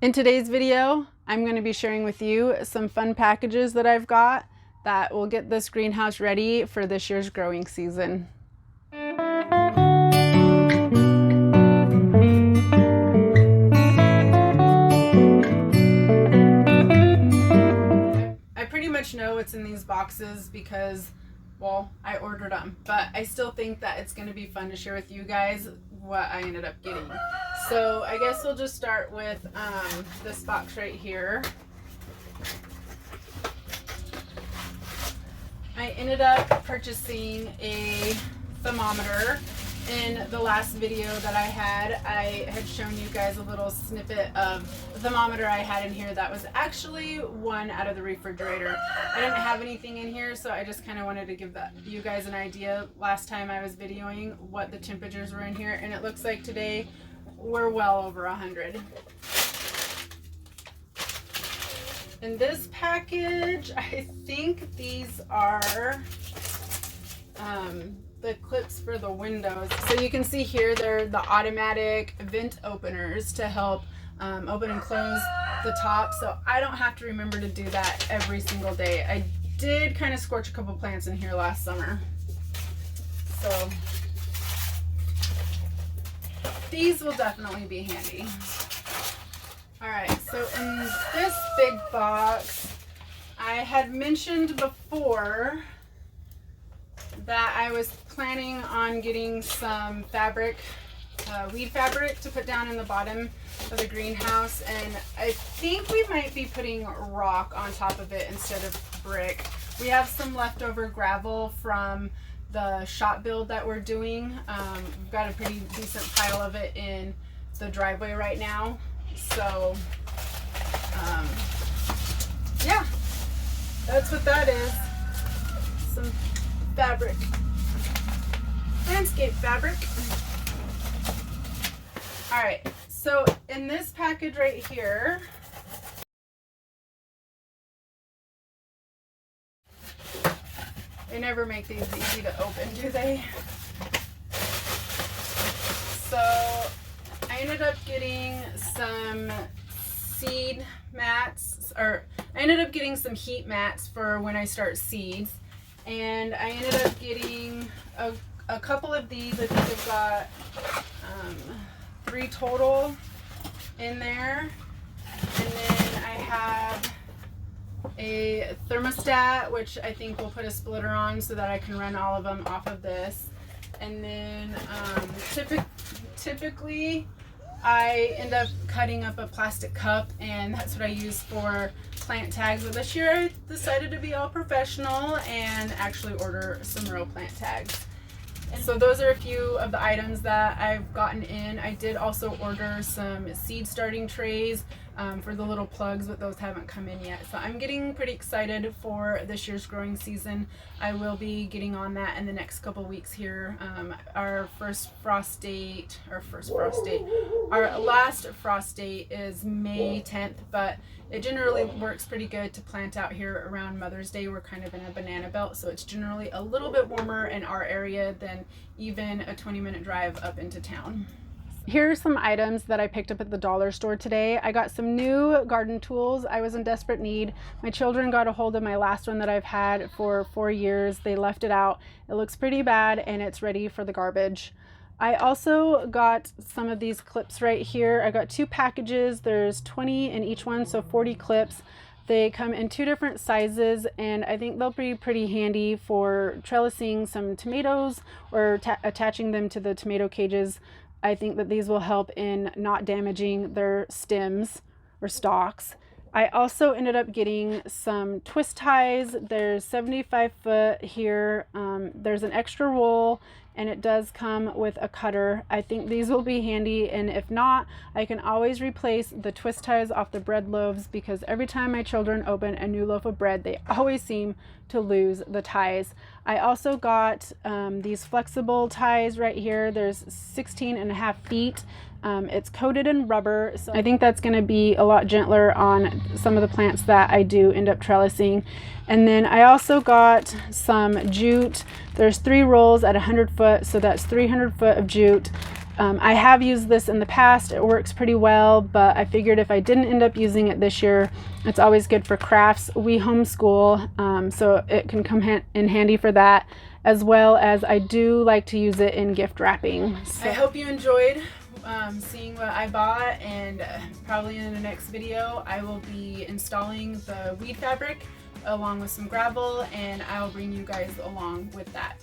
In today's video, I'm going to be sharing with you some fun packages that I've got that will get this greenhouse ready for this year's growing season. I pretty much know what's in these boxes because, well, I ordered them, but I still think that it's going to be fun to share with you guys what I ended up getting. So I guess we'll just start with this box right here. I ended up purchasing a thermometer. In the last video that I had shown you guys a little snippet of the thermometer I had in here that was actually one out of the refrigerator. I didn't have anything in here, so I just kind of wanted to give you guys an idea last time I was videoing what the temperatures were in here, and it looks like today we're well over 100. In this package, I think these are the clips for the windows. So you can see here they're the automatic vent openers to help open and close the top, so I don't have to remember to do that every single day. I did kind of scorch a couple plants in here last summer, so these will definitely be handy. Alright, so in this big box, I had mentioned before that I was planning on getting some fabric, weed fabric to put down in the bottom of the greenhouse, and I think we might be putting rock on top of it instead of brick. We have some leftover gravel from the shop build that we're doing. We've got a pretty decent pile of it in the driveway right now, so yeah, that's what that is. Some fabric, landscape fabric. All right, so in this package right here, they never make these easy to open, do they? So I ended up getting some seed mats, or I ended up getting some heat mats for when I start seeds. And I ended up getting a couple of these. I think I've got 3 total in there. And then I have a thermostat, which I think we'll put a splitter on so that I can run all of them off of this. And then typically I end up cutting up a plastic cup, and that's what I use for plant tags. But this year I decided to be all professional and actually order some real plant tags. And so those are a few of the items that I've gotten in. I did also order some seed starting trays for the little plugs, but those haven't come in yet. So I'm getting pretty excited for this year's growing season. I will be getting on that in the next couple weeks here. Our last frost date is May 10th, but it generally works pretty good to plant out here around Mother's Day. We're kind of in a banana belt, so it's generally a little bit warmer in our area than even a 20-minute drive up into town. Here are some items that I picked up at the dollar store today. I got some new garden tools. I was in desperate need. My children got a hold of my last one that I've had for 4 years. They left it out. It looks pretty bad and it's ready for the garbage. I also got some of these clips right here. I got 2 packages. There's 20 in each one, so 40 clips. They come in 2 different sizes, and I think they'll be pretty handy for trellising some tomatoes or attaching them to the tomato cages. I think that these will help in not damaging their stems or stalks. I also ended up getting some twist ties. There's 75 foot here. There's an extra roll, and it does come with a cutter. I think these will be handy, and if not, I can always replace the twist ties off the bread loaves, because every time my children open a new loaf of bread, they always seem to lose the ties. I also got these flexible ties right here. There's 16.5 feet. It's coated in rubber, so I think that's going to be a lot gentler on some of the plants that I do end up trellising. And then I also got some jute. There's 3 rolls at 100 foot, so that's 300 foot of jute. I have used this in the past. It works pretty well, but I figured if I didn't end up using it this year, it's always good for crafts. We homeschool, so it can come in handy for that, as well as I do like to use it in gift wrapping. So I hope you enjoyed seeing what I bought, and probably in the next video I will be installing the weed fabric along with some gravel, and I'll bring you guys along with that.